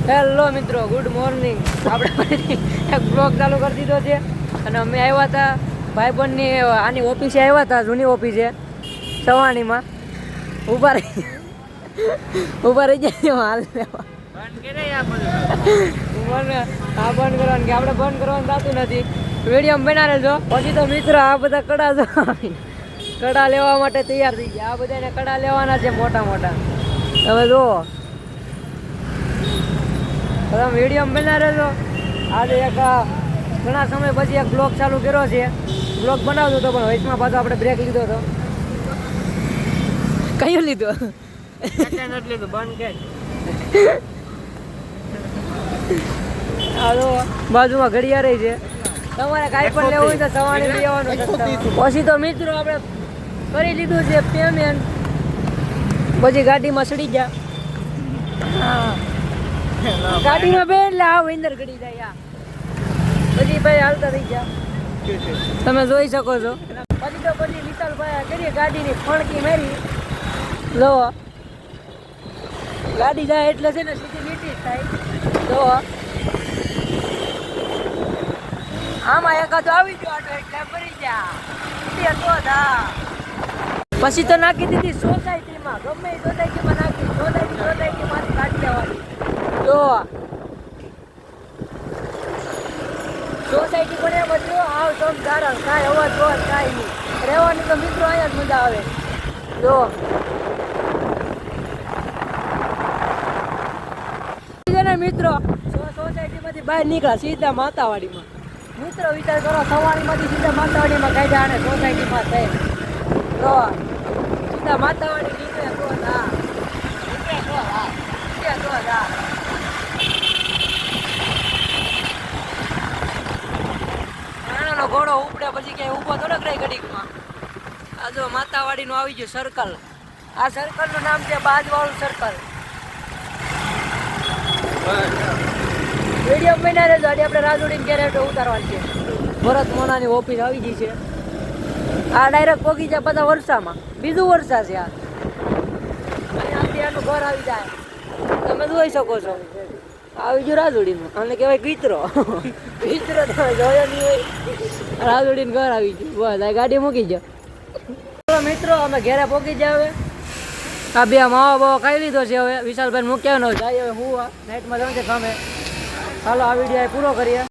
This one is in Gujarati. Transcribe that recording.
હેલો મિત્રો, ગુડ મોર્નિંગ. આપણે એક બ્લોગ ચાલુ કરી દીધો છે અને અમે આવ્યા હતા ભાઈબંધની આની ઓફિસે આવ્યા હતા, જૂની ઓફિસે સવાણીમાં. ઊભા રહી જાય હાલ લેવા બંધ કરવાનું કે આપણે બંધ કરવાનું થતું નથી. વિડીયો બના રહેજો. પછી તો મિત્રો આ બધા કડા કડા લેવા માટે તૈયાર થઈ ગયા. આ બધાને કડા લેવાના છે મોટા મોટા. તમે જુઓ, તમે વિડીયો બના રહેજો. આજે એક ઘણા સમય પછી એક બ્લોગ ચાલુ કર્યો છે. બ્લોગ બનાવતો હતો પણ વચમાં પાછો આપણે બ્રેક લીધો હતો. કયું લીધું? લીધું બંધ કે બાજુમાં ઘડિયાળ છે. તમારે કાંઈ પણ લેવું હોય તો સવારે લઈ આવવાનું. પછી તો મિત્રો આપણે કરી લીધું છે પેમેન્ટ. પછી ગાડીમાં ચડી ગયા. ગાડીમાં બે એટલે આવ અંદર ગડી જાય. પછી ભાઈ હાલતા થઈ ગયા, તમે જોઈ શકો છો. પછી વિશાલભાઈ કરીએ ગાડીની ફણકી મારી. લો ગાડી જાય એટલે છે ને સીધી લીટી જ થાય. જો આમાં એકાદો આવી ગયો આટો એટલે ભરી જા. પછી તો નાખી દીધી સોસાયટીમાં. ગમે એ સોસાયટીમાં નાખી. સોસાયટીમાંથી કાઢી લેવાની. જો સોસાયટી પણ એમ જ આવ સમજાર કાંઈ અવાજ કાંઈ નહીં. રહેવાની તો મિત્રો અહીંયા જ મજા આવે. જો મિત્રો સોસાયટીમાંથી બહાર નીકળ્યા સીધા માતાવાડીમાં. મિત્રો વિચાર કરો, સવારીમાંથી સીધા માતાવાડીમાં કાઢ્યા અને સોસાયટીમાં થઈ. તો સીધા માતાવાડી નીકળે તો નાનો ઘોડો ઉપડે પછી ક્યાંય ઊભો થોડોક રહી ઘડીકમાં. આ જો માતાવાડીનું આવી ગયું સર્કલ. આ સર્કલનું નામ છે બાજવાળું સર્કલ. વિડીયો બના રહેજો. આજે આપણે રાજોડીને ક્યારે ઉતારવાની છે. ભરત મોનાની ઓફિસ આવી ગઈ છે. આ ડાયરેક્ટ પોગી જાય બધા વર્ષામાં. બીજું વર્ષા છે આ. અહીંયાથી આનું ઘર આવી જાય. તમે જોઈ શકો છો. આવી ગયું રાજોડીનું. આને કહેવાય કીચરો. કીચરો તમે જોયો નહીં હોય. રાજોડીનું ઘર આવી ગયું. બસ આ ગાડી મૂકી જાઓ. મિત્રો અમે ઘેરે પોગી જાય. હવે આ બે માવા બાવા ખાઈ લીધો છે. હવે વિશાલભાઈ મૂક્યા ન જાય. હવે હું નાઇટમાં જવું છે સામે. ચાલો આ વિડીયો પૂરો કરીએ.